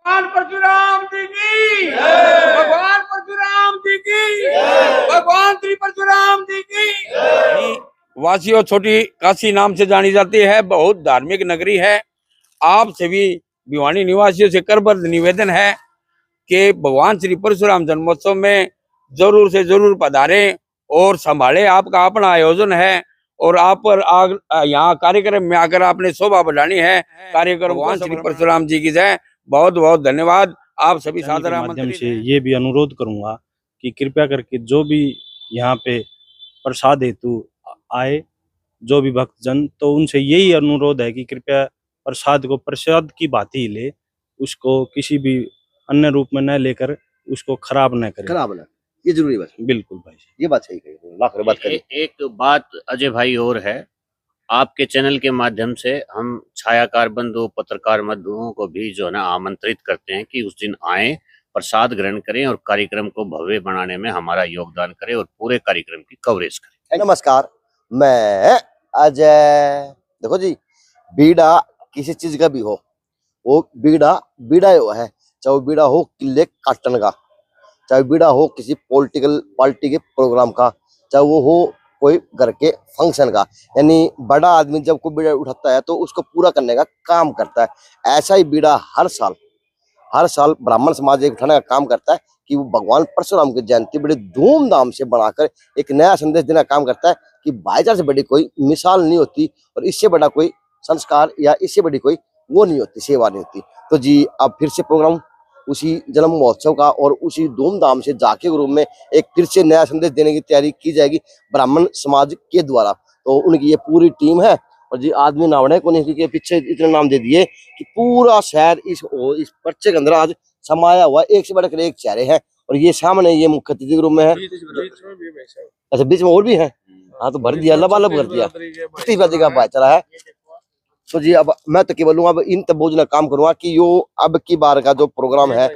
भगवान परशुराम जी की, भगवान परशुराम जी की, भगवान श्री परशुराम जी की। वासियों, छोटी काशी नाम से जानी जाती है, बहुत धार्मिक नगरी है। आप सभी भिवानी निवासियों से करबद्ध निवेदन है कि भगवान श्री परशुराम जन्मोत्सव में जरूर से जरूर पधारें और संभाले। आपका अपना आयोजन है और आप पर यहाँ कार्यक्रम में आकर आपने शोभा बढ़ानी है। कार्यक्रम भगवान श्री परशुराम जी की जय। बहुत बहुत धन्यवाद। आप सभी सादर माध्यम से ये भी अनुरोध करूंगा कि कृपया करके जो भी यहाँ पे प्रसाद हेतु आए, जो भी भक्तजन, तो उनसे यही अनुरोध है कि कृपया प्रसाद को प्रसाद की भांति ही ले, उसको किसी भी अन्य रूप में न लेकर उसको खराब न करें। खराब ना, ये जरूरी बात। बिल्कुल भाई, ये बात सही कही, लाख बात करी। एक बात अजय भाई और है, आपके चैनल के माध्यम से हम छायाकार बंधु, पत्रकार बंधुओं को भी जो है ना आमंत्रित करते हैं कि उस दिन आए, प्रसाद ग्रहण करें और कार्यक्रम को भव्य बनाने में हमारा योगदान करें और पूरे कार्यक्रम की कवरेज करें। नमस्कार, मैं अजय। देखो जी, बीड़ा किसी चीज का भी हो, वो बीड़ा हुआ है, चाहे वो बीड़ा हो किले काटन का, चाहे बीड़ा हो किसी पॉलिटिकल पार्टी के प्रोग्राम का, चाहे वो हो कोई घर के फंक्शन का। यानी बड़ा आदमी जब कोई बीड़ा उठाता है तो उसको पूरा करने का काम करता है। ऐसा ही बीड़ा हर साल ब्राह्मण समाज एक उठाने का काम करता है कि वो भगवान परशुराम की जयंती बड़े धूमधाम से बनाकर एक नया संदेश देने का काम करता है कि भाईचारे से बड़ी कोई मिसाल नहीं होती और इससे बड़ा कोई संस्कार या इससे बड़ी कोई वो नहीं होती, सेवा नहीं होती। तो जी, अब फिर से प्रोग्राम उसी जन्म महोत्सव का और उसी धूमधाम से जाके के रूप में एक फिर से नया संदेश देने की तैयारी की जाएगी ब्राह्मण समाज के द्वारा। तो उनकी ये पूरी टीम है और जी आदमी नावड़े को नहीं के पीछे इतने नाम दे दिए कि पूरा शहर इस पर्चे के अंदर आज समाया हुआ, एक से बढ़कर एक चेहरे हैं। और ये सामने ये मुख्य अतिथि के रूप में है, अच्छा बीच में और भी है। हाँ, तो भर दिया, लबालब कर दिया का भाईचारा है। तो जी अब मैं तो केवल अब इन तबोजना काम करूंगा कि यो अब की बार का जो प्रोग्राम है,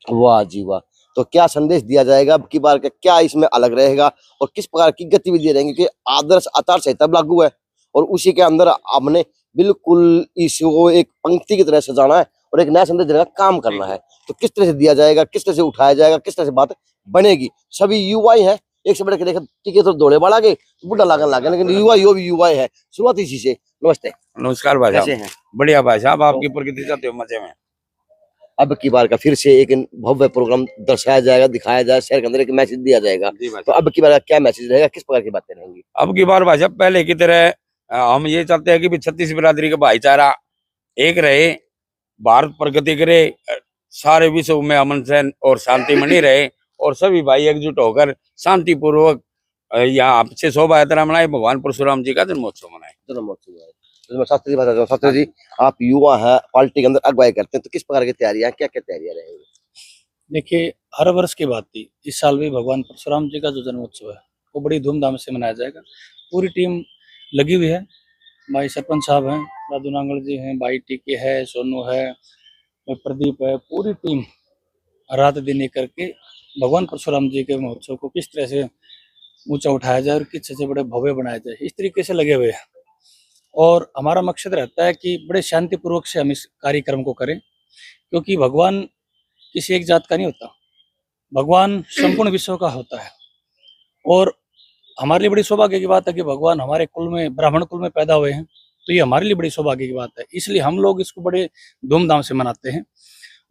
वाह जी वाह, तो क्या संदेश दिया जाएगा अब की बार का, क्या इसमें अलग रहेगा और किस प्रकार की गतिविधियां रहेंगी। कि आदर्श आचार संहिता लागू है और उसी के अंदर हमने बिल्कुल इसको एक पंक्ति की तरह सजाना है और एक नया संदेश देने का काम करना है। तो किस तरह से दिया जाएगा, किस तरह से उठाया जाएगा, किस तरह से बात बनेगी। सभी युवा ही है, एक से बढ़ के देखा टीके तो दौड़े बढ़ा गए, बुढ़ा लागन लागे, लेकिन युवा यो भी युवा है। शुरुआत इसी से। नमस्ते। नमस्कार भाई साहब। कैसे हैं? बढ़िया भाई साहब, आपकी प्रकृति जाते हो मजे में। अब की बार का फिर से एक भव्य प्रोग्राम दर्शाया जाएगा, दिखाया जाएगा, शहर के अंदर एक मैसेज दिया जाएगा। तो अब की बार का क्या मैसेज रहेगा, किस प्रकार की बातें रहेंगी? अब की बार भाई साहब पहले की तरह हम ये चाहते हैं कि 36 बिरादरी का भाईचारा एक रहे, भारत प्रगति करे, सारे विश्व में अमन चैन और शांति बनी रहे और सभी भाई एकजुट होकर शांतिपूर्वक यहाँ आपसे शोभा यात्रा मनाए, भगवान परशुराम जी का जन्मोत्सव मनाए। तो मैं शास्त्री बात करता हूँ। शास्त्री जी, आप युवा है, पार्टी के अंदर अगुवाई करते हैं, तो किस प्रकार की तैयारियां, क्या क्या तैयारियां रहेंगी? देखिए, हर वर्ष की बात थी, इस साल भी भगवान परशुराम जी का जो जन्मोत्सव है वो बड़ी धूमधाम से मनाया जाएगा। पूरी टीम लगी हुई है, भाई सरपंच साहब हैं, दादू नांगल जी हैं, भाई टीके है, सोनू है, प्रदीप है, पूरी टीम रात दिन एक करके भगवान परशुराम जी के महोत्सव को किस तरह से ऊंचा उठाया जाए और किस तरह से बड़े भव्य बनाया जाए, इस तरीके से लगे हुए हैं। और हमारा मकसद रहता है कि बड़े शांतिपूर्वक से हम इस कार्यक्रम को करें, क्योंकि भगवान किसी एक जात का नहीं होता, भगवान संपूर्ण विश्व का होता है। और हमारे लिए बड़ी सौभाग्य की बात है कि भगवान हमारे कुल में, ब्राह्मण कुल में पैदा हुए हैं, तो ये हमारे लिए बड़ी सौभाग्य की बात है। इसलिए हम लोग इसको बड़े धूमधाम से मनाते हैं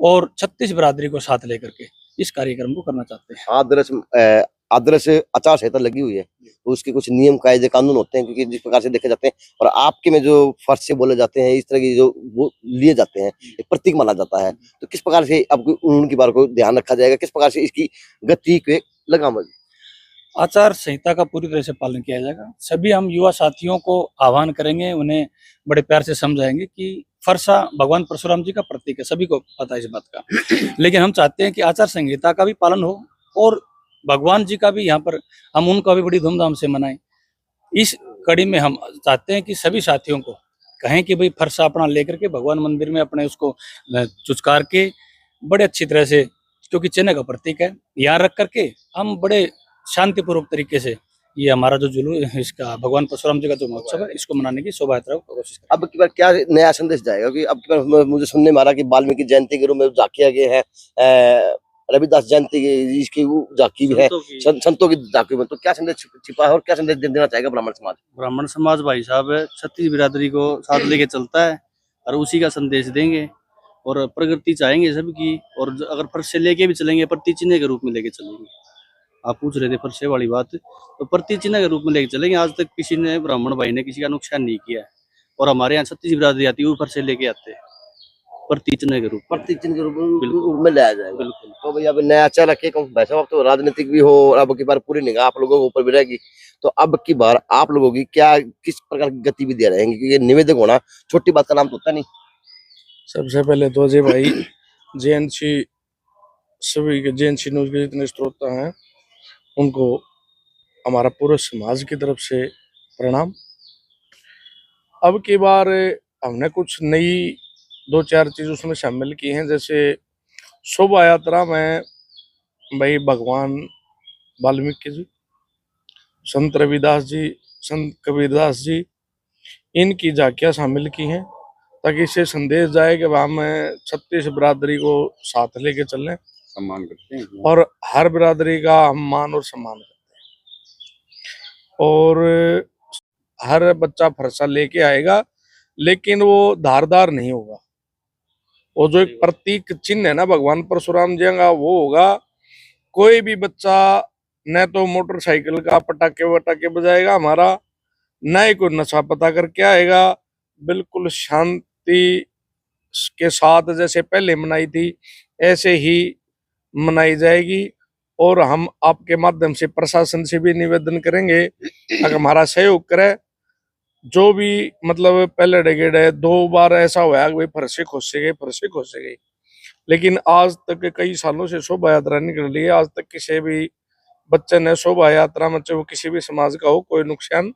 और 36 बिरादरी को साथ लेकर के इस कार्यक्रम को करना चाहते हैं। आदर्श आचार संहिता लगी हुई है, तो उसके कुछ नियम कायदे कानून होते हैं, क्योंकि जिस प्रकार से देखे जाते हैं और आपके में जो फर्ज से बोले जाते हैं, इस तरह की जो वो लिए जाते हैं, एक प्रतीक माना जाता है। तो किस प्रकार से अब उनकी बार को ध्यान रखा जाएगा, किस प्रकार से इसकी गति को लगाम? आचार संहिता का पूरी तरह से पालन किया जाएगा। सभी हम युवा साथियों को आह्वान करेंगे, उन्हें बड़े प्यार से समझाएंगे कि फरसा भगवान परशुराम जी का प्रतीक है, सभी को पता है इस बात का। लेकिन हम चाहते हैं कि आचार संहिता का भी पालन हो और भगवान जी का भी यहाँ पर हम उनका भी बड़ी धूमधाम से मनाएं। इस कड़ी में हम चाहते हैं कि सभी साथियों को कहें कि भाई फरसा अपना लेकर के भगवान मंदिर में अपने उसको चुचकार के बड़े अच्छी तरह से, क्योंकि चिन्ह का प्रतीक है, यहाँ रख करके हम बड़े शांतिपूर्वक तरीके से ये हमारा जो जुलूस इसका भगवान परशुराम जी का जो महोत्सव है, इसको मनाने की शोभा यात्रा को कोशिश करें। अब की बार क्या नया संदेश जाएगा? कि अब की बार मुझे सुनने में आ रहा कि वाल्मीकि जयंती के रूप में झांकिया गया है, रविदास जयंती की इसकी वो झांकी भी है, संतों की झांकी में, तो क्या संदेश छिपा है और क्या संदेश देना चाहेगा ब्राह्मण समाज? ब्राह्मण समाज भाई साहब छत्तीस बिरादरी को साथ लेके चलता है और उसी का संदेश देंगे और प्रगति चाहेंगे सबकी। और अगर फर्श से लेके भी चलेंगे, प्रति चिन्ह के रूप में लेके चलेंगे। आप पूछ रहे थे फरसे वाली बात, तो प्रति चिन्ह के रूप में लेके चलेंगे। आज तक किसी ने, ब्राह्मण भाई ने किसी का नुकसान नहीं किया है। और हमारे यहाँ छत्तीस बिरादरी आती है, वो फरसे लेके आते हैं प्रति चिन्ह के रूप में। प्रति चिन्ह के रूप में लाया जाएगा। बिल्कुल। तो भैया अब नया अच्छा रखे भाई साहब, अब तो राजनीतिक भी हो और अब की बार पूरी निगाह आप लोगों के ऊपर भी रहेगी। तो अब की बार आप लोगों की क्या किस प्रकार की गतिविधियां रहेंगी? क्योंकि ये निवेदक होना छोटी बात का नाम तो होता नहीं। सबसे पहले तो जी भाई जेएनसी, सभी के जेएनसी न्यूज के जितने स्रोत हैं उनको हमारा पूरे समाज की तरफ से प्रणाम। अब की बार हमने कुछ नई 2-4 चीज उसमें शामिल की हैं। जैसे शोभा यात्रा में भाई भगवान वाल्मीकि जी, संत रविदास जी, संत कबीरदास जी, इनकी झांकियां शामिल की हैं ताकि इससे संदेश जाए कि हम 36 बिरादरी को साथ लेके चलें, सम्मान करते हैं और हर बिरादरी का हम मान और सम्मान करते हैं। और हर बच्चा फरसा लेके आएगा, लेकिन वो धारदार नहीं होगा। वो जो एक प्रतीक चिन्ह है ना भगवान परशुराम जी का, वो होगा। कोई भी बच्चा न तो मोटरसाइकिल का पटाखे वटाखे बजाएगा हमारा, न ही कोई नशा पता करके आएगा। बिल्कुल शांति के साथ जैसे पहले मनाई थी ऐसे ही मनाई जाएगी। और हम आपके माध्यम से प्रशासन से भी निवेदन करेंगे अगर हमारा सहयोग करे। जो भी मतलब पहले डेगेड है, 2 बार ऐसा हुआ कि भाई फरसे खोसे गए, लेकिन आज तक कई सालों से शोभा यात्रा निकल रही है। आज तक किसी भी बच्चे ने शोभा यात्रा में, चाहे वो किसी भी समाज का हो, कोई नुकसान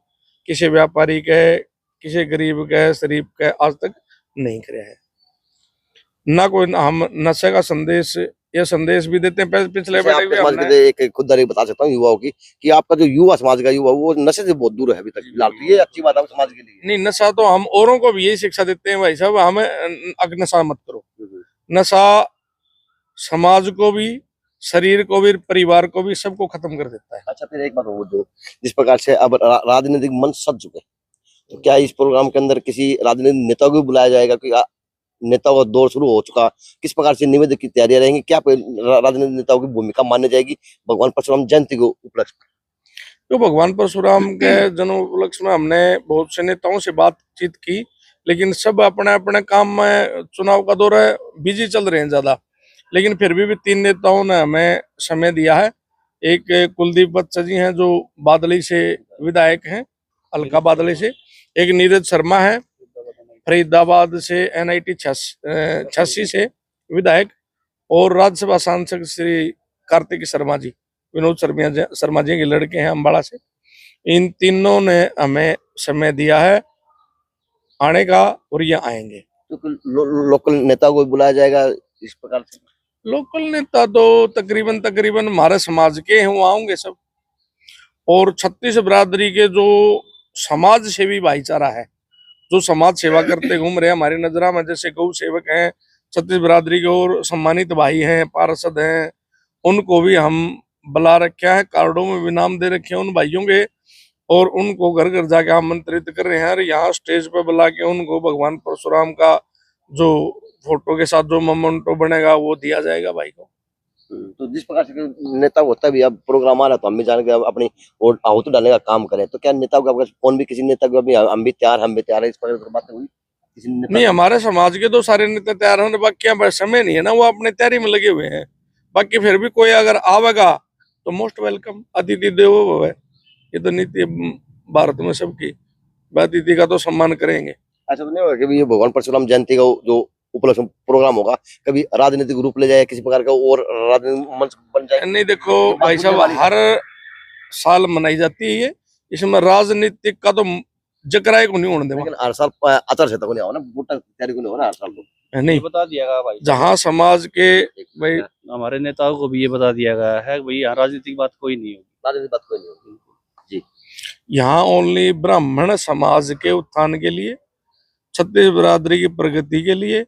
किसी व्यापारी के, किसी गरीब के, शरीफ के आज तक नहीं करे है। ना कोई हम नशे का संदेश, ये संदेश भी देते हैं। पिछले समाज के एक खुददारी बता सकता हूँ युवाओं की कि आपका जो युवा समाज का युवा वो नशे से बहुत दूर है अभी तक फिलहाल। तो ये अच्छी बात है समाज के लिए। नहीं, नशा तो हम औरों को भी यही शिक्षा देते हैं भाई साहब, हमें अगर नशा मत करो। नशा समाज को भी, शरीर को भी, परिवार को भी, सबको खत्म कर देता है। अच्छा, फिर एक बात हो, जो जिस प्रकार से अब राजनीतिक मंच सज चुके, तो क्या इस प्रोग्राम के अंदर किसी राजनीतिक नेता को भी बुलाया जाएगा? कि नेताओं का दौर शुरू हो चुका, किस प्रकार से निवेदक की तैयारियां रहेंगी? क्या राजनीतिक नेताओं की भूमिका मानी जाएगी भगवान परशुराम जयंती को उपलक्ष्य? तो भगवान परशुराम के जन्म उपलक्ष्य में हमने बहुत से नेताओं से बातचीत की, लेकिन सब अपने अपने काम में, चुनाव का दौर है, बिजी चल रहे हैं ज्यादा। लेकिन फिर भी 3 नेताओं ने हमें समय दिया है। एक कुलदीप बत्सा जी हैं जो बादली से विधायक हैं, अलका बादली से। एक नीरज शर्मा है फरीदाबाद से, NIT 86 से विधायक। और राज्यसभा सांसद श्री कार्तिक शर्मा जी, विनोद शर्मा जी के लड़के हैं अम्बाड़ा से। इन तीनों ने हमें समय दिया है आने का, और ये आएंगे। तो लोकल नेता को बुलाया जाएगा इस प्रकार से? लोकल नेता तो तकरीबन हमारे समाज के हैं, वो आएंगे सब। और 36 बिरादरी के जो समाज सेवी भाईचारा है, जो समाज सेवा करते घूम रहे हैं हमारी नजरा में, जैसे गौ सेवक हैं 36 बिरादरी के, और सम्मानित भाई हैं, पार्षद हैं, उनको भी हम बुला रखा है। कार्डों में भी नाम दे रखे हैं उन भाइयों के, और उनको घर घर जाके आमंत्रित कर रहे हैं। और यहाँ स्टेज पे बुला के उनको भगवान परशुराम का जो फोटो के साथ जो मोमेंटो बनेगा वो दिया जाएगा भाई को। तो जिस प्रकार से नेता होता भी, अब प्रोग्राम आ रहा तो हम भी जान के अपनी वोट आहुति डालने का काम करें, तो क्या नेताओं का कौन भी किसी नेता को अभी हम भी तैयार है, इस प्रकार की बात हुई? नहीं, हमारे समाज के तो सारे नेता तैयार होने, बाकी यहाँ समय नहीं है ना, वो अपने तैयारी में लगे हुए हैं। बाकी फिर भी कोई अगर आवेगा तो मोस्ट वेलकम, अतिथि देवो भव, ये तो नीति भारत में सबकी, अतिथि का तो सम्मान करेंगे। अच्छा, तो नहीं होगा कि ये भगवान परशुराम जयंती का जो उपलक्ष्य प्रोग्राम होगा कभी राजनीतिक रूप ले जाए किसी प्रकार का, और राजनीतिक मंच बन जाए? नहीं, देखो भाई साहब, हर साल मनाई जाती है ये, इसमें राजनीतिक का तो जकराए को नहीं होने देगा। लेकिन हर साल आचार संहिता को नहीं होना, वोट तैयारी को नहीं होना हर साल तो। नहीं, बता दिया गया भाई, जहाँ समाज के भाई हमारे नेताओं को भी ये बता दिया गया है भाई यहाँ राजनीतिक बात कोई नहीं होगी। राजनीतिक बात कोई नहीं होगी जी। यहाँ ओनली ब्राह्मण समाज के उत्थान के लिए, छत्तीस बिरादरी की प्रगति के लिए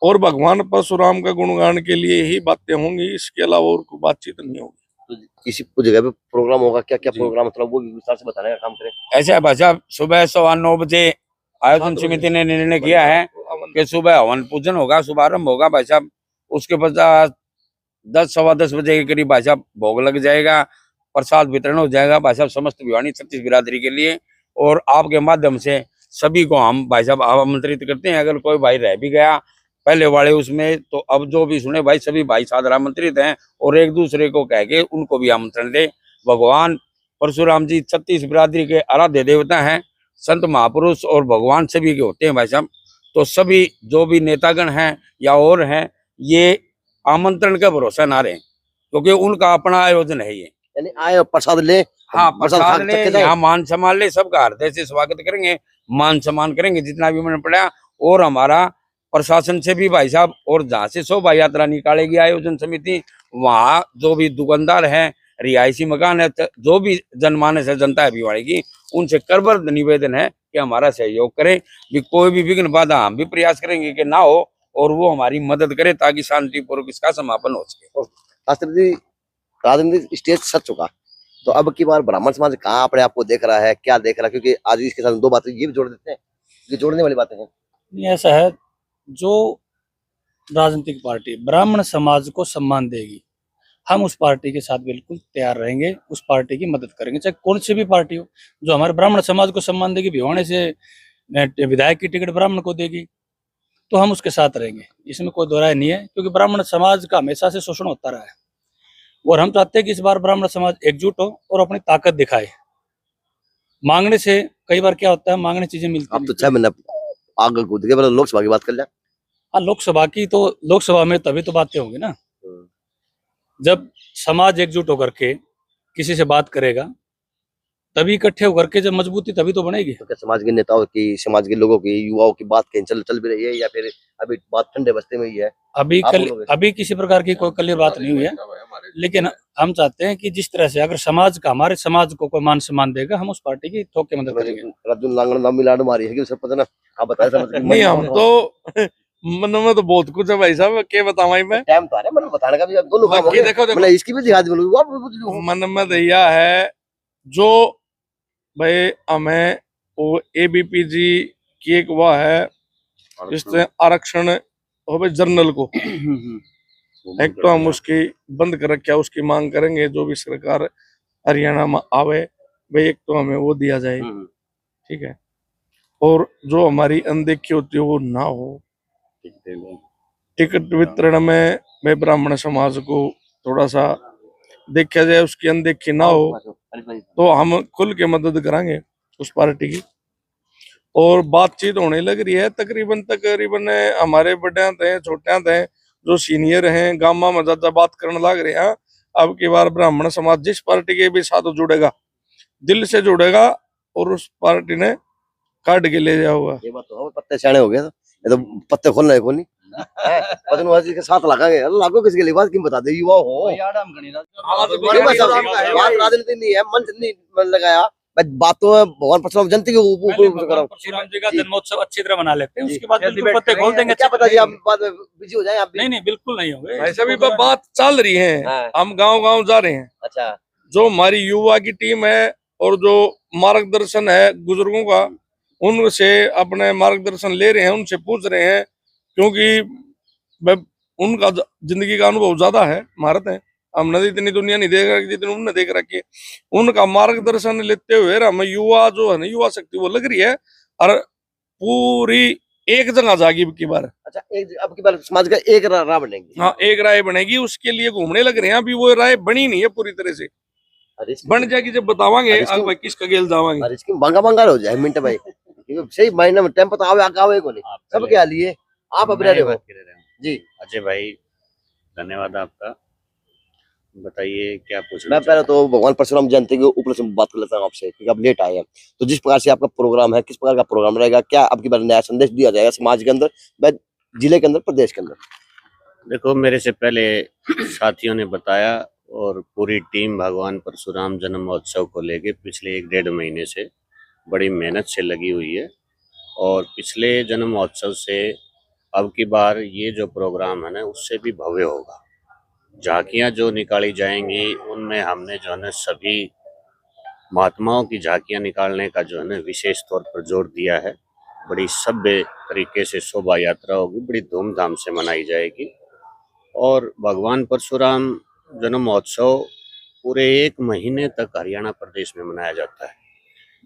और भगवान परशुराम का गुणगान के लिए ही बातें होंगी। इसके अलावा और कोई बातचीत नहीं होगी। तो किसी को जगह पे प्रोग्राम होगा, क्या क्या जी। प्रोग्राम, मतलब वो भी विस्तार से बताने का काम करें। ऐसे है भाई साहब, सुबह 9:15 बजे आयोजन समिति ने निर्णय किया है कि सुबह हवन पूजन होगा, शुभारंभ होगा भाई साहब। उसके पश्चात 10 सवा 10 बजे के करीब भाई साहब भोग लग जाएगा, प्रसाद वितरण हो जाएगा भाई साहब समस्त भिवानी छत्तीस बिरादरी के लिए। और आपके माध्यम से सभी को हम भाई साहब आमंत्रित करते हैं। अगर कोई भाई रह भी गया पहले वाले उसमें, तो अब जो भी सुने भाई, सभी भाई सादर आमंत्रित हैं और एक दूसरे को कह के उनको भी आमंत्रण दे। भगवान परशुराम जी छत्तीस बिरादरी के आराध्य देवता हैं, संत महापुरुष और भगवान सभी के होते हैं भाई साहब। तो सभी जो भी नेतागण हैं या और हैं, ये आमंत्रण का भरोसा ना रहे, क्योंकि उनका अपना आयोजन है ये। यानी आए और प्रसाद ले, हाँ, प्रसाद प्रसाद खा ले, के जाए। यहाँ मान सम्मान ले, सबका हृदय से स्वागत करेंगे, मान सम्मान करेंगे जितना भी मन पड़ा। और हमारा प्रशासन से भी भाई साहब, और जहाँ से शोभा यात्रा निकालेगी आयोजन समिति, वहाँ जो भी दुकानदार है, रिहायशी मकान है, जो भी जनमानस है, जनता है भिवाड़ी की, उनसे करबद्ध निवेदन है कि हमारा सहयोग करें। भी कोई भी विघ्न बाधा हम भी प्रयास करेंगे कि ना हो, और वो हमारी मदद करे ताकि शांतिपूर्वक इसका समापन हो सके। शास्त्री जी, राजनीतिक स्टेज सज चुका, तो अब की बार ब्राह्मण समाज कहाँ अपने आप को देख रहा है, क्या देख रहा है? क्योंकि आज इसके साथ दो बातें ये भी जोड़ देते हैं, ये जोड़ने वाली बातें हैं। नहीं, ऐसा है, जो राजनीतिक पार्टी ब्राह्मण समाज को सम्मान देगी, हम उस पार्टी के साथ बिल्कुल तैयार रहेंगे, उस पार्टी की मदद करेंगे, चाहे कौन सी भी पार्टी हो। जो हमारे ब्राह्मण समाज को सम्मान देगी, भिवानी से विधायक की टिकट ब्राह्मण को देगी, तो हम उसके साथ रहेंगे, इसमें कोई दो राय नहीं है। क्योंकि ब्राह्मण समाज का हमेशा से शोषण होता रहा है, और हम चाहते हैं कि इस बार ब्राह्मण समाज एकजुट हो और अपनी ताकत दिखाए। मांगने से कई बार क्या होता है, मांगने चीजें मिलती अब तो नहीं। 6 महीने आगे कूद के, मतलब लोकसभा की बात कर लें। हाँ, लोकसभा की तो लोकसभा में तभी तो बातें होंगी ना, जब समाज एकजुट होकर के किसी से बात करेगा, तभी इकट्ठे होकर के जब मजबूती तभी तो बनेगी। तो क्या समाज के नेताओं की, समाज के लोगों की, युवाओं की बात कहीं चल भी रही है, या फिर अभी बात ठंडे बस्ते में ही है? आप बोलोगे? अभी किसी प्रकार की कोई क्लियर बात नहीं हुई है, लेकिन हम चाहते हैं कि जिस तरह से अगर समाज का, हमारे समाज को कोई मान सम्मान देगा, हम उस पार्टी की ठोक के मदद करेंगे। अर्जुन लांगड़ नाम मिलाड़ मारी है कि सर, पता ना, आप बताए समझ के। नहीं, हम तो मन में तो बहुत कुछ है भाई साहब, क्या बताऊं मैं। टाइम तो आ रहा है, मतलब बताने का भी, अब दोनों काम हो बाकी गए। देखो मतलब इसकी भी दिखा दी, मतलब आप भी पूछ लो। मन में दैया है जो भाई, हमें वो एबीपीजी की एक वह है, जिससे आरक्षण हो भाई जर्नल को, एक तो हम उसकी बंद कर रखे, उसकी मांग करेंगे। जो भी सरकार हरियाणा में आवे भाई, एक तो हमें वो दिया जाए, ठीक है। और जो हमारी अनदेखी होती है वो ना हो। टिकट वितरण में भाई ब्राह्मण समाज को थोड़ा सा देखा जाए, उसकी अनदेखी ना हो, तो हम खुल के मदद करेंगे उस पार्टी की। और बातचीत होने लग रही है, तकरीबन हमारे बड़े हैं, छोटे हैं, जो सीनियर हैं, गामा में ज्यादा बात करने लग रहे हैं। अब की बार ब्राह्मण समाज जिस पार्टी के भी साथ जुड़ेगा, दिल से जुड़ेगा, और उस पार्टी ने काट के ले जाओगा। ये बात तो है, पत्ते सियाने हो गए तो ये तो पत्ते खोलना है, कोनी पतनवाजी के साथ लगाएंगे, लागो किसके लिए बात, किम बता दे, युवा हो। राजनीति नहीं है, मंच नहीं लगाया, बातों में भगवान परशुराम जनता के ऊपर करो। परशुराम जी का जन्मोत्सव अच्छी तरह मना लेते हैं, उसके बाद बिल्कुल पत्ते खोल देंगे। क्या पता जी, आप बाद में बिजी हो जाए आप भी। नहीं, बिल्कुल नहीं होंगे। ऐसा भी बात चल रही है, हाँ। हम गांव जा रहे हैं। अच्छा, जो हमारी युवा की टीम है और जो मार्गदर्शन है बुजुर्गों का, उनसे अपने मार्गदर्शन ले रहे हैं, उनसे पूछ रहे हैं, क्योंकि उनका जिंदगी का अनुभव ज्यादा है, महारत है। हमने इतनी दुनिया नहीं देख रखी जितनी उन्होंने देख रखी है। उनका मार्गदर्शन लेते हुए हमें युवा जो है ना, युवा शक्ति वो लग रही है, और पूरी एक जगह जागी अब की बार। अच्छा, एक अब की बार समाज का एक राह बनेगी। हाँ, एक राय बनेगी, उसके लिए घूमने लग रहे हैं। अभी वो राय बनी नहीं है पूरी तरह से, बन जाएगी जब बतावांगे भाई किसका गेल जावांगे। इसकी बांगा हो जाए मिनट भाई, सही महीने में टाइम पता आवे को नहीं, सब क्या लिए आप अब रहे हो जी। अजय भाई, धन्यवाद आपका। बताइए क्या पूछना। मैं पहले तो भगवान परशुराम जयंती के ऊपर से बात कर लेता हूँ आपसे, क्योंकि आप लेट आए हैं। तो जिस प्रकार से आपका प्रोग्राम है, किस प्रकार का प्रोग्राम रहेगा, क्या आपकी बार नया संदेश दिया जाएगा समाज के अंदर, जिले के अंदर, प्रदेश के अंदर? देखो, मेरे से पहले साथियों ने बताया और पूरी टीम भगवान परशुराम जन्म महोत्सव को लेके पिछले 1-1.5 महीने से बड़ी मेहनत से लगी हुई है। और पिछले जन्म महोत्सव से अब की बार ये जो प्रोग्राम है ना, उससे भी भव्य होगा। झांकियाँ जो निकाली जाएंगी उनमें हमने जो है ना सभी महात्माओं की झांकियाँ निकालने का जो है ना विशेष तौर पर जोर दिया है। बड़ी सभ्य तरीके से शोभा यात्रा होगी, बड़ी धूमधाम से मनाई जाएगी। और भगवान परशुराम जन्म महोत्सव पूरे 1 महीने तक हरियाणा प्रदेश में मनाया जाता है।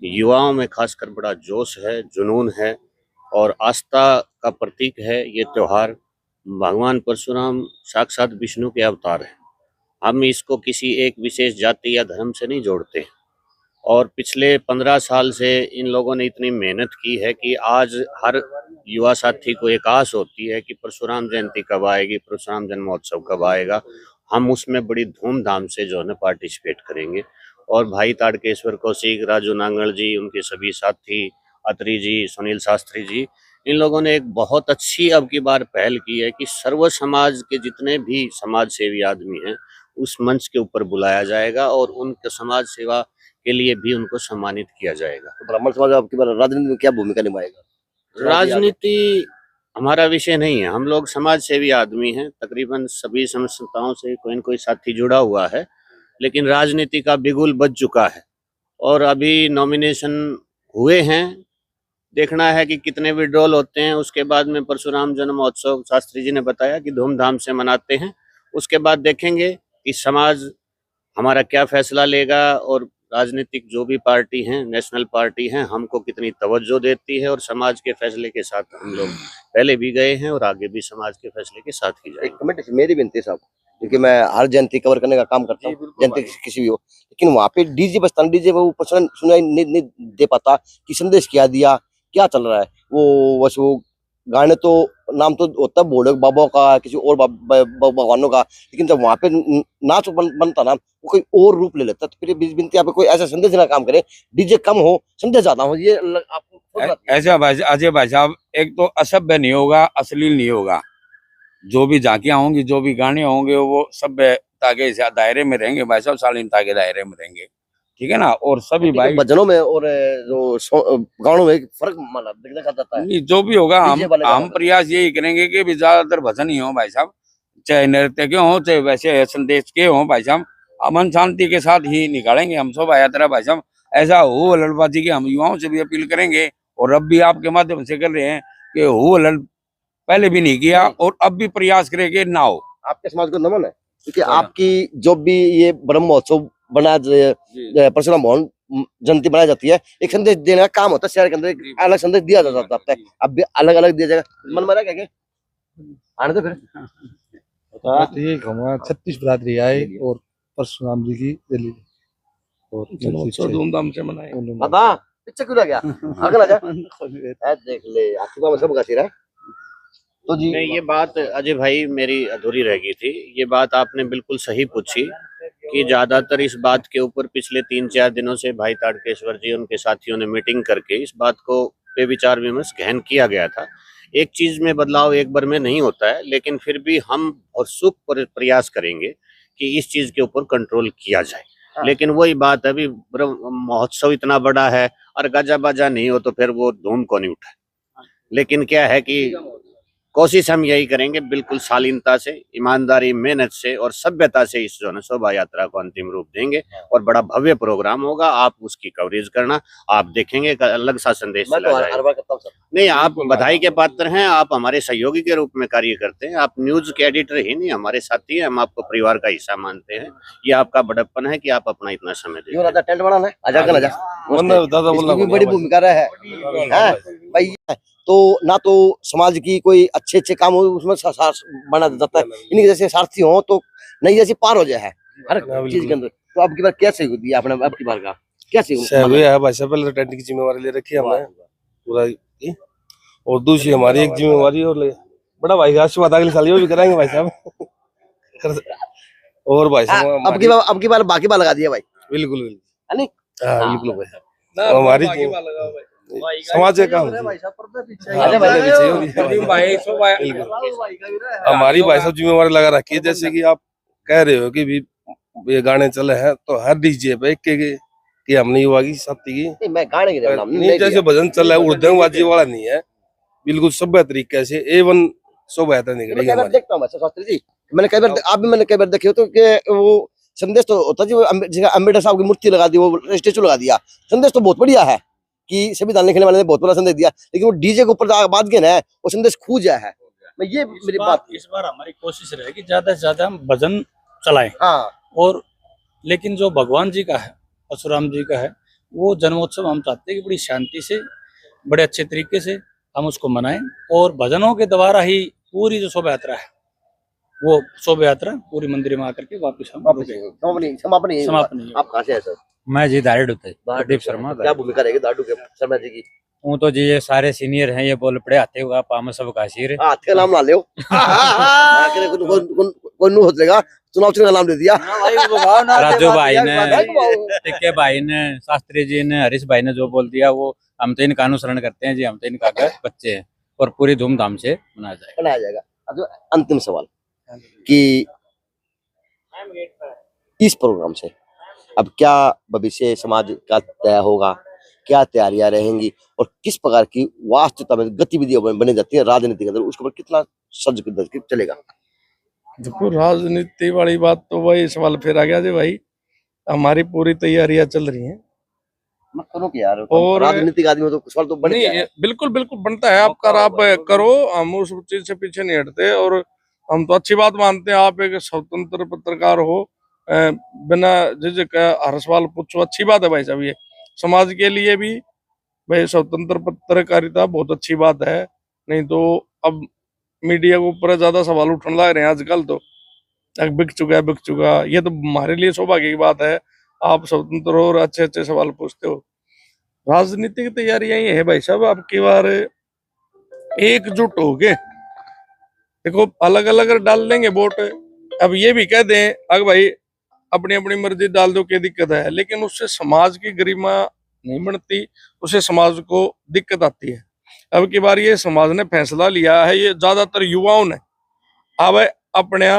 युवाओं में खासकर बड़ा जोश है, जुनून है और आस्था का प्रतीक है ये त्योहार। भगवान परशुराम साक्षात विष्णु के अवतार हैं। हम इसको किसी एक विशेष जाति या धर्म से नहीं जोड़ते। और पिछले 15 साल से इन लोगों ने इतनी मेहनत की है कि आज हर युवा साथी को एक आस होती है कि परशुराम जयंती कब आएगी, परशुराम जन्म महोत्सव कब आएगा। हम उसमें बड़ी धूमधाम से जो है ना पार्टिसिपेट करेंगे। और भाई ताड़केश्वर कौशिक, राजू नांगल जी, उनके सभी साथी, अत्री जी, सुनील शास्त्री जी, इन लोगों ने एक बहुत अच्छी अब की बार पहल की है कि सर्व समाज के जितने भी समाज सेवी आदमी हैं उस मंच के ऊपर बुलाया जाएगा और उनके समाज सेवा के लिए भी उनको सम्मानित किया जाएगा। तो ब्राह्मण समाज आपकी बार राजनीति में क्या भूमिका निभाएगा? राजनीति हमारा विषय नहीं है। हम लोग समाज सेवी आदमी हैं। तकरीबन सभी संस्थाओं से कोई न कोई साथी जुड़ा हुआ है, लेकिन राजनीति का बिगुल बज चुका है और अभी नॉमिनेशन हुए हैं। देखना है कि कितने विड्रॉल होते हैं। उसके बाद में परशुराम जन्म महोत्सव शास्त्री जी ने बताया कि धूमधाम से मनाते हैं। उसके बाद देखेंगे कि समाज हमारा क्या फैसला लेगा और राजनीतिक जो भी पार्टी हैं, नेशनल पार्टी हैं, हमको कितनी तवज्जो देती है। और समाज के फैसले के साथ हम लोग पहले भी गए हैं और आगे भी समाज के फैसले के साथ ही एक जाएंगे। कमेंट मेरी विनती है साहब, क्योंकि मैं हर जयंती कवर करने का काम करता हूँ, जयंती किसी भी हो, लेकिन वहाँ पे डीजे बजता, डीजे वो पर्सन सुनाई नहीं दे पाता कि संदेश क्या दिया, क्या चल रहा है। वो बस वो गाने तो नाम तो होता है भोले बाबा का, किसी और भगवानों का, लेकिन जब वहाँ पे नाच बनता ना वो कोई और रूप ले लेता। तो फिर विनती आप कोई ऐसा संदेश देना काम करे, डीजे कम हो, संदेश ज्यादा हो। ये आपको ऐसा भाई अजय भाई साहब, एक तो असभ्य नहीं होगा, अश्लील नहीं होगा। जो भी झांकियां होंगी, जो भी गाने होंगे, वो सभ्यता के दायरे में रहेंगे भाई साहब, शालीनता के दायरे में रहेंगे, ठीक है ना। और सभी भाई भजनों में और जो गानों में फर्क माना देखा जाता है। नहीं, जो भी होगा डीजे वाले हम गाना प्रयास यही करेंगे कि भी ज्यादातर भजन ही हो भाई साहब, चाहे नृत्य के हो, चाहे वैसे संदेश के हो भाई साहब। अमन शांति के साथ ही निकालेंगे हम शोभा यात्रा भाई साहब। ऐसा हो लड़बाजी की हम युवाओं से भी अपील करेंगे और अब भी आपके माध्यम से कर रहे हैं कि हो लड़ पहले भी नहीं किया और अब भी प्रयास करेंगे ना हो। आपके समाज को नमन है, क्योंकि आपकी जो भी ये ब्रह्म महोत्सव बना परशुराम भवन जयंती बनाई जाती है, एक संदेश देने का काम होता है। शहर के अंदर एक अलग संदेश दिया जाता है, अब भी अलग अलग दिया जाएगा। मन मरा क्या आने दो फिर। ठीक, हमारा 36 बरादरी आए और परशुराम जी की दिल्ली और धूमधाम से मनाए। बता पीछे क्यों रह गया, आगे आ जा। देख ले आखिर में सब गाती रहा। तो जी नहीं, ये बात अजय भाई मेरी अधूरी रह गई थी। ये बात आपने बिल्कुल सही पूछी कि ज्यादातर इस बात के ऊपर पिछले 3-4 दिनों से भाई ताड़केश्वर जी उनके साथियों ने मीटिंग करके इस बात को पे विचार विमर्श गहन किया गया था। एक चीज में बदलाव एक बार में नहीं होता है, लेकिन फिर भी हम भरसक प्रयास करेंगे कि इस चीज के ऊपर कंट्रोल किया जाए। लेकिन वही बात है, अभी महोत्सव इतना बड़ा है और गाजा बाजा नहीं हो तो फिर वो धूम को नहीं उठा। लेकिन क्या है कि कोशिश हम यही करेंगे, बिल्कुल शालीनता से, ईमानदारी, मेहनत से और सभ्यता से इस जो है शोभा यात्रा को अंतिम रूप देंगे और बड़ा भव्य प्रोग्राम होगा। आप उसकी कवरेज करना, आप देखेंगे एक अलग सा संदेश चला जाएगा। नहीं, आप बधाई के पात्र हैं, आप हमारे सहयोगी के रूप में कार्य करते हैं। आप न्यूज के एडिटर ही नहीं, हमारे साथी हैं, हम आपको परिवार का हिस्सा मानते हैं। ये आपका बड़प्पन है कि आप अपना इतना समय देते हैं। टेंट बनाना है, आजा कर आजा। इसकी भी बड़ी भूमिका रहा है भाई। तो ना तो समाज की कोई अच्छे अच्छे काम हो उसमें बना जाता है, इन्हीं जैसे सारथी हो तो नई जैसी पार हो जाए हर चीज के अंदर। तो आपकी बार क्या सहयोग दिया आपने, आपकी बार का क्या सहयोग है भाई साहब? पहले टेंट की जिम्मेवारी ले रखी है हमने पूरा, और दूसरी हमारी एक जिम्मेवारी और ले बड़ा भाई आशीर्वाद अगले साल भी कराएंगे भाई साहब। और भाई साहब अब की बार बाकी बार लगा दिया भाई। बिल्कुल नहीं बिल्कुल भाई, हमारी समाज का काम हमारी भाई साहब जिम्मेवारी लगा रखी है। जैसे कि आप कह रहे हो कि भी ये गाने चले हैं तो हर डीजे पे कि हमने युवा की साथी की नहीं मैं गाने के नाम नहीं, जैसे भजन चल रहा है उर्दंगबाजी वाला नहीं है, बिल्कुल सभ्य तरीके से A1 शोभा यात्रा निकलेगी मैं हमारी। देखता हूँ वैसे शास्त्री जी, मैंने कई बार आप भी मैंने कई बार देखे हो तो कि वो संदेश तो होता जी, वो जैसे अम्बेडकर साहब की मूर्ति लगा दी, वो स्टेचू लगा दिया, संदेश तो बहुत बढ़िया है कि संविधान लिखने वाले ने बहुत बड़ा संदेश दिया, लेकिन वो डीजे के ऊपर बात गया ना, वो संदेश खो गया है। मैं ये मेरी बात, इस बार हमारी कोशिश रहेगी ज्यादा से ज्यादा हम भजन चलाएं, हाँ और लेकिन जो भगवान जी का है, परशुराम जी का है, वो जन्मोत्सव हम चाहते हैं कि बड़ी शांति से, बड़े अच्छे तरीके से हम उसको मनाएं, और भजनों के द्वारा ही पूरी जो शोभा यात्रा है, वो शोभा यात्रा पूरी मंदिर में आकर के वापस हम वापस रुकें। समापन यही होगा। समापन नहीं होगा। आप कहाँ से है सर? मैं जी दारेड होते दादू प्रदीप सर, शर्मा क्या भूमिका रहेगी दादू के शर्मा जी की? हूँ तो जी ये सारे सीनियर हैं, ये बोल पड़े आते हुआ पाम सब काशीर हाथ का नाम ना लियो, कोई नू हो जाएगा, चुनाव चिन्ह का नाम दे दिया। राजू भाई ने, ने टिक्के भाई ने, शास्त्री जी ने, हरीश भाई ने जो बोल दिया वो हम तो इनका अनुसरण करते हैं जी, हम तो इनका घर बच्चे हैं और पूरी धूमधाम से मनाया जाएगा। बनाया जाएगा। अब जो अंतिम सवाल कि इस प्रोग्राम से अब क्या भविष्य समाज का तय होगा, क्या तैयारियां रहेंगी और किस प्रकार की वास्तविकता में गतिविधियां बनी जाती है राजनीति के अंदर, उसके ऊपर कितना सज चलेगा? देखो राजनीति वाली बात तो वही सवाल फिर आ गया जी भाई, हमारी पूरी तैयारियां चल रही हैं। मत करो कि यार, और राजनीतिक आदमी तो सवाल तो बन नहीं, गया है। बिल्कुल बिल्कुल बनता है, आप करो, हम उस चीज से पीछे नहीं हटते, और हम तो अच्छी बात मानते हैं आप एक स्वतंत्र पत्रकार हो, बिना झिझक हर सवाल पूछो, अच्छी बात है भाई साहब, ये समाज के लिए भी भाई स्वतंत्र पत्रकारिता बहुत अच्छी बात है। नहीं तो अब मीडिया के ऊपर ज्यादा सवाल उठने लग रहे हैं आजकल, तो बिक चुका, ये तो हमारे लिए सौभाग्य की बात है, आप स्वतंत्र हो और अच्छे अच्छे सवाल पूछते हो। राजनीतिक तैयारियां ये है भाई साहब, अब की बार एकजुट हो गए, देखो अलग अलग डाल देंगे वोट, अब ये भी कह दें अगर भाई अपनी अपनी मर्जी डाल दो, क्या दिक्कत है, लेकिन उससे समाज की गरिमा नहीं बढ़ती, उससे समाज को दिक्कत आती है। अब की बार ये समाज ने फैसला लिया है, ये ज्यादातर युवाओं ने, अब अपने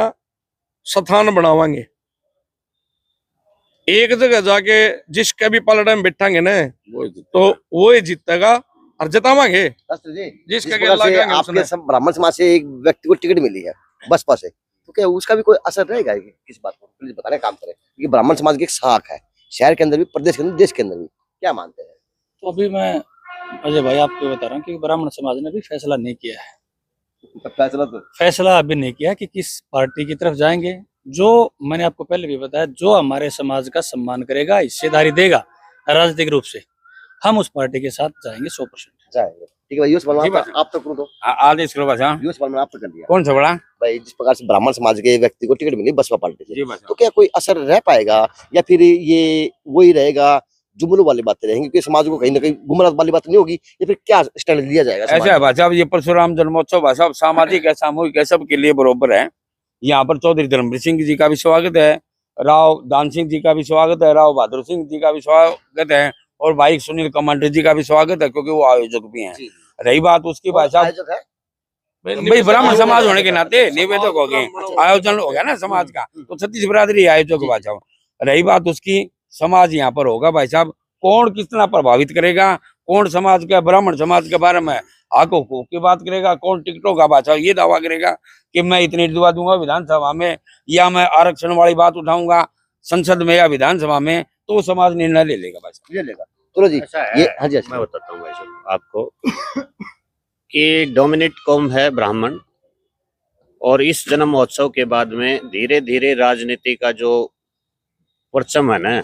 स्थान बनावांगे, एक जगह जाके जिसके भी पलड़े में बैठांगे ना तो वो ही जीतेगा और जितावांगे। शास्त्री जी, जिसका जिस प्रकार से लगाएंगे आपके उसने। सब ब्राह्मण समाज से एक व्यक्ति को टिकट मिली है बसपा से, तो क्या उसका भी कोई असर रहेगा किस बात को प्लीज बताने का काम करें, क्योंकि ब्राह्मण समाज की एक शाख है शहर के अंदर भी, प्रदेश के अंदर, देश के अंदर भी, क्या मानते हैं? तो अभी मैं अजय भाई आपको बता रहा हूँ कि ब्राह्मण समाज ने भी फैसला नहीं किया है, फैसला अभी नहीं किया कि किस पार्टी की तरफ जाएंगे। जो मैंने आपको पहले भी बताया, जो हमारे समाज का सम्मान करेगा, हिस्सेदारी देगा राजनीतिक रूप से, हम उस पार्टी के साथ जाएंगे 100%। जाएंगे। ठीक है भाई, यूस जी बलवान बात। आप तक तो आदेश करो बस। हाँ, यूस बलवान आप तक कर दिया कौन सा बड़ा? भाई, जिस प्रकार से ब्राह्मण समाज के व्यक्ति को टिकट मिली बसपा पार्टी से, जी बस। तो क्या कोई असर रह पाएगा या फिर ये वही रहेगा, जुमलों वाली बातें रहेंगी, क्योंकि समाज को कहीं ना कहीं गुमराह वाली बात नहीं होगी, या फिर क्या स्टैंड लिया जाएगा समाज ऐसा है में? भाई साहब, ये परशुराम जन्मोत्सव भाई साहब सामाजिक है, सामूहिक है, सबके लिए बरोबर है। यहाँ पर चौधरी धर्मवीर सिंह जी का भी स्वागत है, राव दान सिंह जी का भी स्वागत है, राव बहादुर सिंह जी का भी स्वागत है, और भाई सुनील कमांडर जी का भी स्वागत है, क्योंकि वो आयोजक भी हैं। जी। रही बात उसकी भाई साहब, आयोजक है? भाई ब्राह्मण समाज होने के नाते निवेदक हो गए, आयोजन हो गया ना समाज का, तो छत्तीस बिरादरी आयोजक भाई साहब। रही बात उसकी, समाज यहाँ पर होगा भाई साहब, कौन कितना प्रभावित करेगा, कौन समाज के ब्राह्मण समाज के बारे में आंखों को की बात करेगा, कौन टिकटों का बादशाह ये दावा करेगा कि मैं इतनी दुआ दूंगा विधानसभा में, या मैं आरक्षण वाली बात उठाऊंगा संसद में या विधानसभा में, तो समाज निर्णय ले लेगा भाई साहब। ले लेगा। चलो जी, ऐसा है, ये हाँ जी, मैं बताता हूँ भाई साहब आपको कि डोमिनेट कौम है ब्राह्मण, और इस जन्म महोत्सव के बाद में धीरे धीरे राजनीति का जो परचम है ना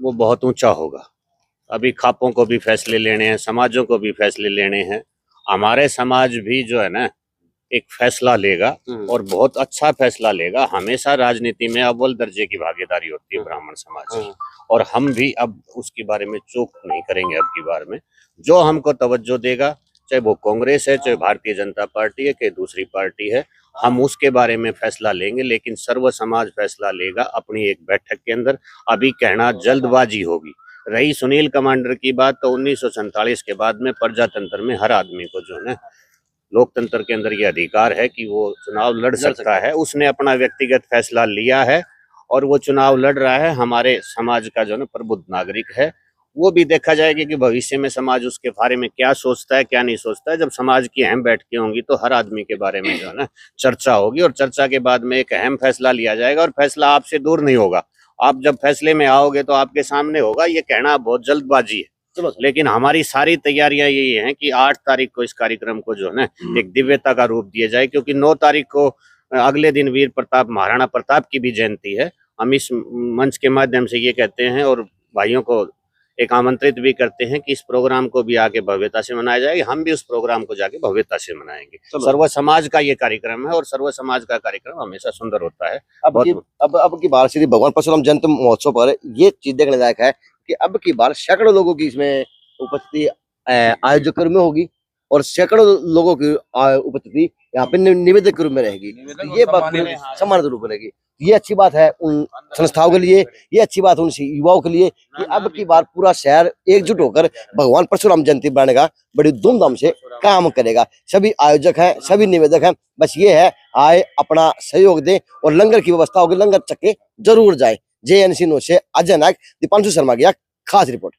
वो बहुत ऊंचा होगा। अभी खापों को भी फैसले लेने हैं, समाजों को भी फैसले लेने हैं, हमारे समाज भी जो है ना एक फैसला लेगा और बहुत अच्छा फैसला लेगा। हमेशा राजनीति में अव्वल दर्जे की भागीदारी होती है ब्राह्मण समाज की, और हम भी अब उसके बारे में चूक नहीं करेंगे। अब की बार में जो हमको तवज्जो देगा, चाहे वो कांग्रेस है, चाहे भारतीय जनता पार्टी है, चाहे दूसरी पार्टी है, हम उसके बारे में फैसला लेंगे, लेकिन सर्व समाज फैसला लेगा अपनी एक बैठक के अंदर। अभी कहना जल्दबाजी होगी। रही सुनील कमांडर की बात, तो 1947 के बाद में प्रजातंत्र में हर आदमी को जो है ना लोकतंत्र के अंदर ये अधिकार है कि वो चुनाव लड़ सकता है। उसने अपना व्यक्तिगत फैसला लिया है और वो चुनाव लड़ रहा है हमारे समाज का जो है ना प्रबुद्ध नागरिक है। वो भी देखा जाएगा कि भविष्य में समाज उसके बारे में क्या सोचता है क्या नहीं सोचता है। जब समाज की अहम बैठकें होंगी तो हर आदमी के बारे में जो है ना चर्चा होगी, और चर्चा के बाद में एक अहम फैसला लिया जाएगा, और फैसला आपसे दूर नहीं होगा। आप जब फैसले में आओगे तो आपके सामने होगा। ये कहना बहुत जल्दबाजी है, लेकिन हमारी सारी तैयारियां यही हैं कि 8 तारीख को इस कार्यक्रम को जो है ना एक दिव्यता का रूप दिया जाए, क्योंकि 9 तारीख को अगले दिन वीर प्रताप महाराणा प्रताप की भी जयंती है। हम इस मंच के माध्यम से ये कहते हैं और भाइयों को एक आमंत्रित भी करते हैं कि इस प्रोग्राम को भी आगे भव्यता से मनाया जाएगा। हम भी उस प्रोग्राम को जाके भव्यता से मनाएंगे। सर्व समाज का ये कार्यक्रम है और सर्व समाज का कार्यक्रम हमेशा सुंदर होता है। अब की बार श्री भगवान परशुराम जयंती महोत्सव पर ये चीज देखने लायक है कि अब की बार सैकड़ों लोगों की इसमें उपस्थिति आयोजक में होगी और सैकड़ों लोगों की उपस्थिति यहाँ पे निवेदक के रूप में रहेगी। ये बात सम्मान रूप में रहेगी। ये अच्छी बात है उन संस्थाओं के लिए, ये अच्छी बात है उन युवाओं के लिए कि अब की बार पूरा शहर एकजुट होकर भगवान परशुराम जयंती बनाने का बड़ी धूमधाम से काम करेगा। सभी आयोजक हैं, सभी निवेदक हैं, बस ये है आए अपना सहयोग दें और लंगर की व्यवस्था होगी, लंगर चक्के जरूर जाए। JNC न्यूज़ से अजय नायक, दीपांशु शर्मा की खास रिपोर्ट।